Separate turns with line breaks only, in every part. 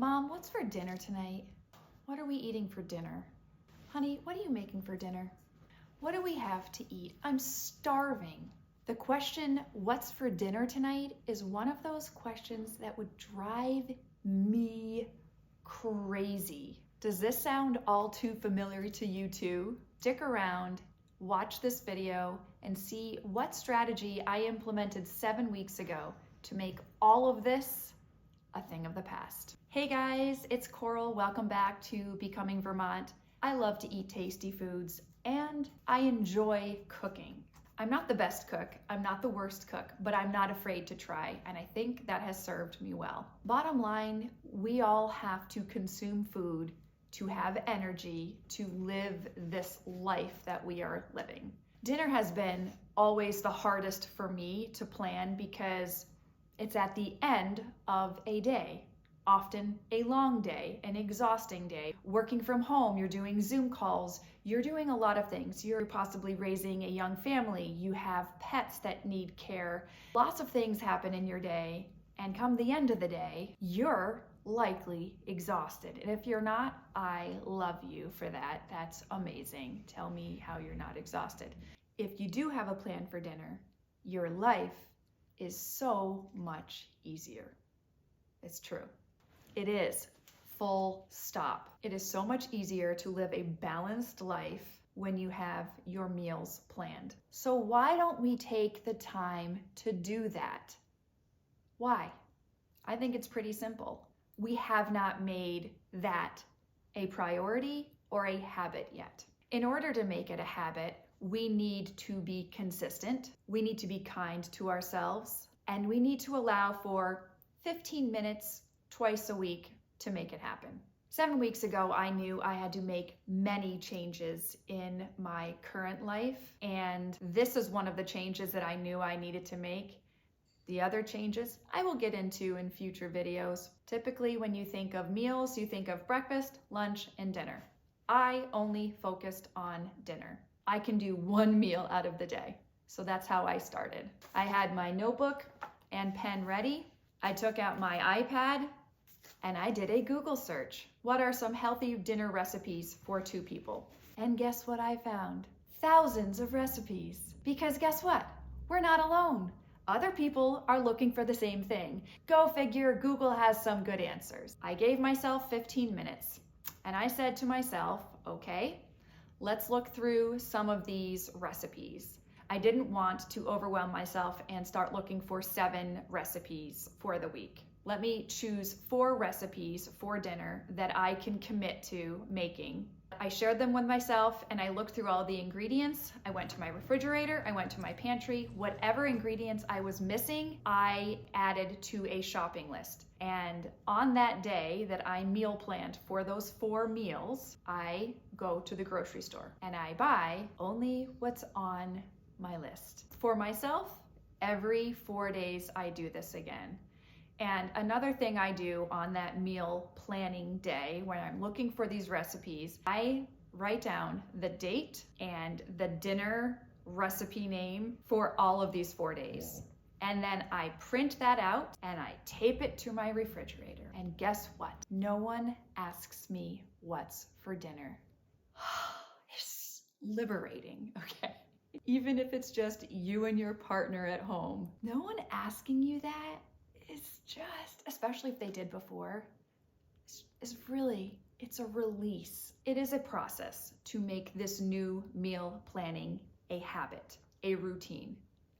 Mom, what's for dinner tonight? What are we eating for dinner? Honey, what are you making for dinner? What do we have to eat? I'm starving. The question, what's for dinner tonight, is one of those questions that would drive me crazy. Does this sound all too familiar to you too? Stick around, watch this video, and see what strategy I implemented 7 weeks ago to make all of this a thing of the past. Hey guys, it's Coral. Welcome back to Becoming Vermont. I love to eat tasty foods and I enjoy cooking. I'm not the best cook, I'm not the worst cook, but I'm not afraid to try, and I think that has served me well. Bottom line, we all have to consume food to have energy to live this life that we are living. Dinner has been always the hardest for me to plan because it's at the end of a day. Often a long day, an exhausting day. Working from home, you're doing Zoom calls, you're doing a lot of things. You're possibly raising a young family, you have pets that need care. Lots of things happen in your day, and come the end of the day, you're likely exhausted. And if you're not, I love you for that. That's amazing. Tell me how you're not exhausted. If you do have a plan for dinner, your life is so much easier. It's true. It is, full stop. It is so much easier to live a balanced life when you have your meals planned. So why don't we take the time to do that? Why? I think it's pretty simple. We have not made that a priority or a habit yet. In order to make it a habit, we need to be consistent, we need to be kind to ourselves, and we need to allow for 15 minutes twice a week to make it happen. 7 weeks ago, I knew I had to make many changes in my current life, and this is one of the changes that I knew I needed to make. The other changes I will get into in future videos. Typically, when you think of meals, you think of breakfast, lunch, and dinner. I only focused on dinner. I can do one meal out of the day. So that's how I started. I had my notebook and pen ready. I took out my iPad and I did a Google search. What are some healthy dinner recipes for 2 people? And guess what I found? Thousands of recipes. Because guess what? We're not alone. Other people are looking for the same thing. Go figure, Google has some good answers. I gave myself 15 minutes and I said to myself, okay, let's look through some of these recipes. I didn't want to overwhelm myself and start looking for 7 recipes for the week. Let me choose 4 recipes for dinner that I can commit to making. I shared them with myself and I looked through all the ingredients. I went to my refrigerator, I went to my pantry. Whatever ingredients I was missing, I added to a shopping list. And on that day that I meal planned for those 4 meals, I go to the grocery store and I buy only what's on my list. For myself, every 4 days I do this again. And another thing I do on that meal planning day when I'm looking for these recipes, I write down the date and the dinner recipe name for all of these 4 days. And then I print that out and I tape it to my refrigerator. And guess what? No one asks me what's for dinner. It's liberating, okay? Even if it's just you and your partner at home, no one asking you that is just, especially if they did before, is really, it's a release. It is a process to make this new meal planning a habit, a routine.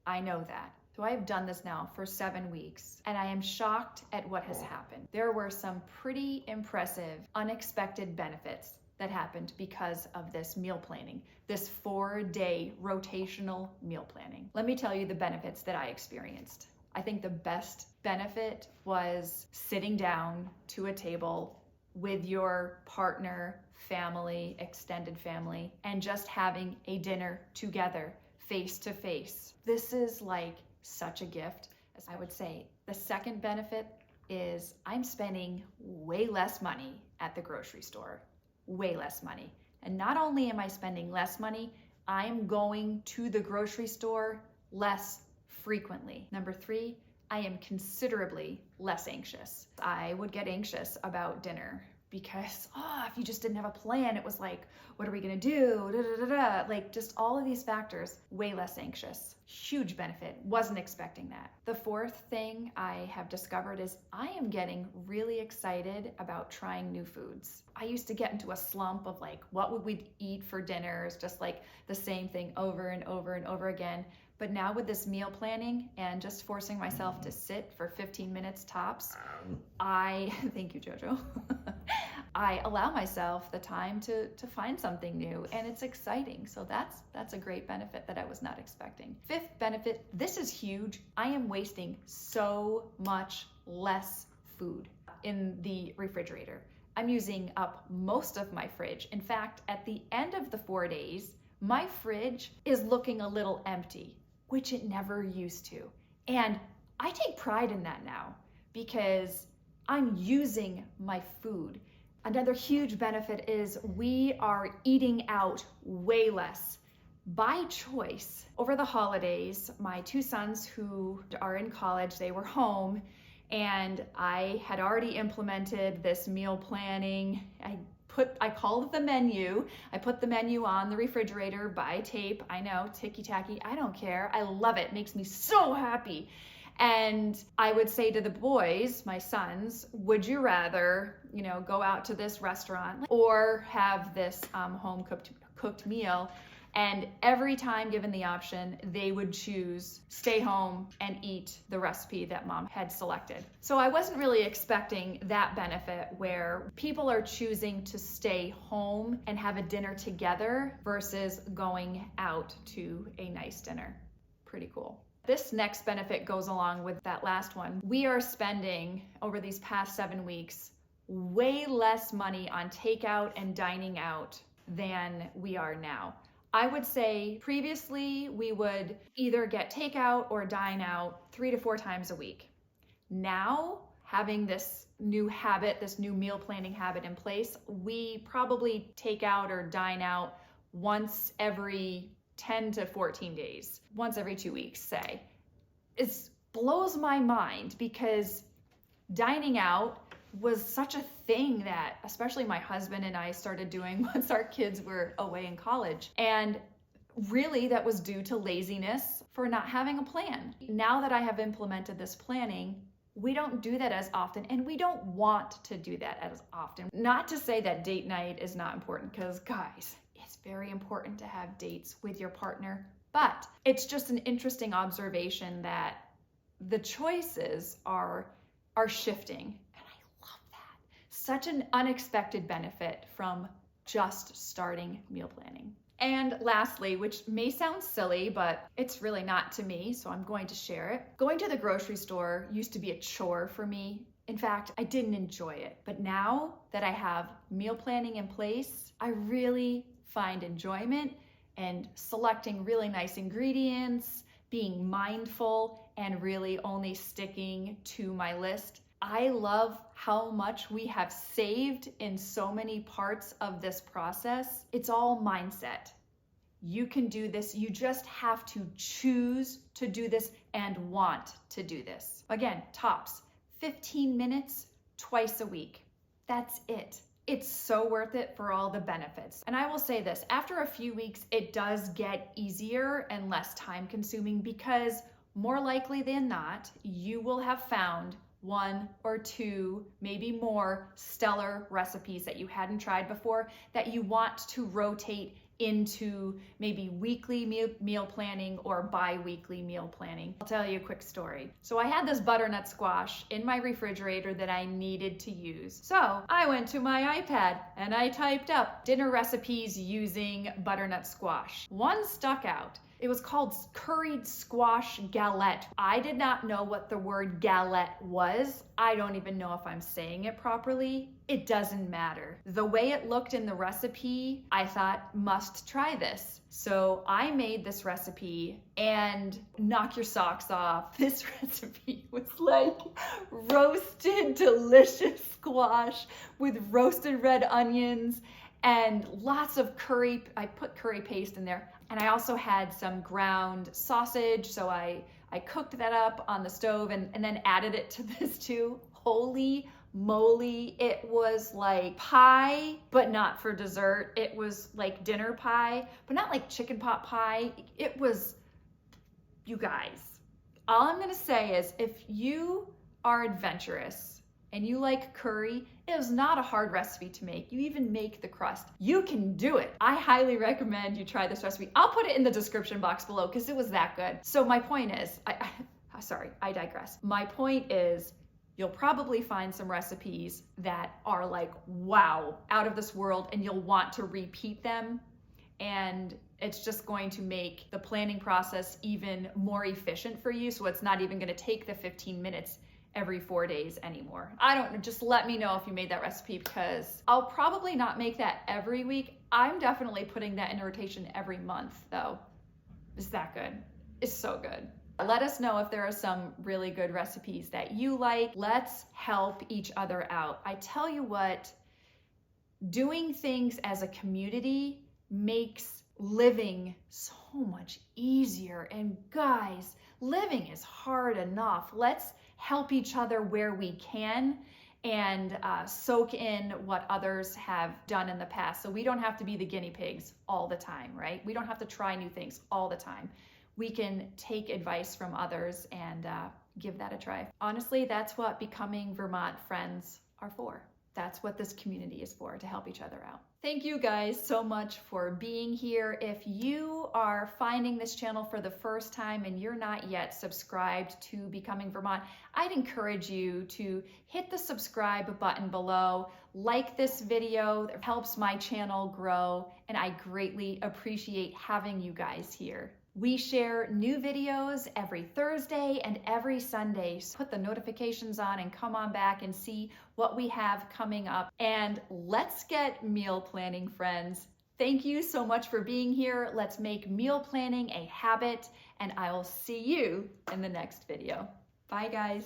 I know that. So I have done this now for 7 weeks and I am shocked at what has happened. There were some pretty impressive, unexpected benefits that happened because of this meal planning, this 4-day rotational meal planning. Let me tell you the benefits that I experienced. I think the best benefit was sitting down to a table with your partner, family, extended family, and just having a dinner together, face to face. This is like such a gift. As I would say, the second benefit is I'm spending way less money at the grocery store, way less money. And not only am I spending less money, I'm going to the grocery store less frequently. Number 3, I am considerably less anxious. I would get anxious about dinner because, if you just didn't have a plan, it was like, what are we gonna do? Da, da, da, da. Like just all of these factors, way less anxious. Huge benefit, wasn't expecting that. The fourth thing I have discovered is I am getting really excited about trying new foods. I used to get into a slump of like, what would we eat for dinners? Just like the same thing over and over and over again. But now with this meal planning and just forcing myself to sit for 15 minutes tops, thank you, JoJo. I allow myself the time to find something new, and it's exciting. So that's a great benefit that I was not expecting. Fifth benefit, this is huge. I am wasting so much less food in the refrigerator. I'm using up most of my fridge. In fact, at the end of the 4 days, my fridge is looking a little empty, which it never used to. And I take pride in that now because I'm using my food. Another huge benefit is we are eating out way less by choice. Over the holidays, my two sons who are in college, they were home, and I had already implemented this meal planning. I called it the menu. I put the menu on the refrigerator by tape. I know, ticky-tacky, I don't care. I love it. It makes me so happy. And I would say to the boys, my sons, would you rather, go out to this restaurant or have this home cooked meal? And every time given the option, they would choose stay home and eat the recipe that mom had selected. So I wasn't really expecting that benefit where people are choosing to stay home and have a dinner together versus going out to a nice dinner. Pretty cool. This next benefit goes along with that last one. We are spending, over these past 7 weeks, way less money on takeout and dining out than we are now. I would say previously we would either get takeout or dine out 3 to 4 times a week. Now, having this new habit, this new meal planning habit in place, we probably take out or dine out once every 10 to 14 days, once every 2 weeks, say. It blows my mind because dining out was such a thing that especially my husband and I started doing once our kids were away in college. And really that was due to laziness for not having a plan. Now that I have implemented this planning, we don't do that as often, and we don't want to do that as often. Not to say that date night is not important, because guys, it's very important to have dates with your partner, but it's just an interesting observation that the choices are shifting. And I love that. Such an unexpected benefit from just starting meal planning. And lastly, which may sound silly, but it's really not to me, so I'm going to share it. Going to the grocery store used to be a chore for me. In fact, I didn't enjoy it. But now that I have meal planning in place, I really find enjoyment and selecting really nice ingredients, being mindful, and really only sticking to my list. I love how much we have saved in so many parts of this process. It's all mindset. You can do this. You just have to choose to do this and want to do this. Again, tops, 15 minutes twice a week. That's it. It's so worth it for all the benefits. And I will say this, after a few weeks, it does get easier and less time consuming because more likely than not, you will have found 1 or 2, maybe more stellar recipes that you hadn't tried before that you want to rotate into maybe weekly meal planning or bi-weekly meal planning. I'll tell you a quick story. So I had this butternut squash in my refrigerator that I needed to use. So I went to my iPad and I typed up dinner recipes using butternut squash. One stuck out. It was called curried squash galette. I did not know what the word galette was. I don't even know if I'm saying it properly. It doesn't matter. The way it looked in the recipe, I thought, must try this. So I made this recipe and knock your socks off. This recipe was like roasted, delicious squash with roasted red onions and lots of curry. I put curry paste in there. And I also had some ground sausage, so I I cooked that up on the stove and then added it to this too. Holy moly, it was like pie, but not for dessert. It was like dinner pie, but not like chicken pot pie. It was, you guys, all I'm gonna say is if you are adventurous and you like curry, it is not a hard recipe to make. You even make the crust. You can do it. I highly recommend you try this recipe. I'll put it in the description box below because it was that good. So my point is, sorry, I digress. My point is, you'll probably find some recipes that are like, wow, out of this world, and you'll want to repeat them. And it's just going to make the planning process even more efficient for you. So it's not even gonna take the 15 minutes every 4 days anymore. I don't know, just let me know if you made that recipe because I'll probably not make that every week. I'm definitely putting that in rotation every month though. It's that good. It's so good. Let us know if there are some really good recipes that you like. Let's help each other out. I tell you what, doing things as a community makes living so much easier. And guys, living is hard enough. Let's help each other where we can and soak in what others have done in the past. So we don't have to be the guinea pigs all the time, right? We don't have to try new things all the time. We can take advice from others and give that a try. Honestly, that's what becoming Vermont friends are for. That's what this community is for, to help each other out. Thank you guys so much for being here. If you are finding this channel for the first time and you're not yet subscribed to Becoming Vermont, I'd encourage you to hit the subscribe button below, like this video. It helps my channel grow, and I greatly appreciate having you guys here. We share new videos every Thursday and every Sunday. So put the notifications on and come on back and see what we have coming up. And let's get meal planning, friends. Thank you so much for being here. Let's make meal planning a habit, and I will see you in the next video. Bye, guys.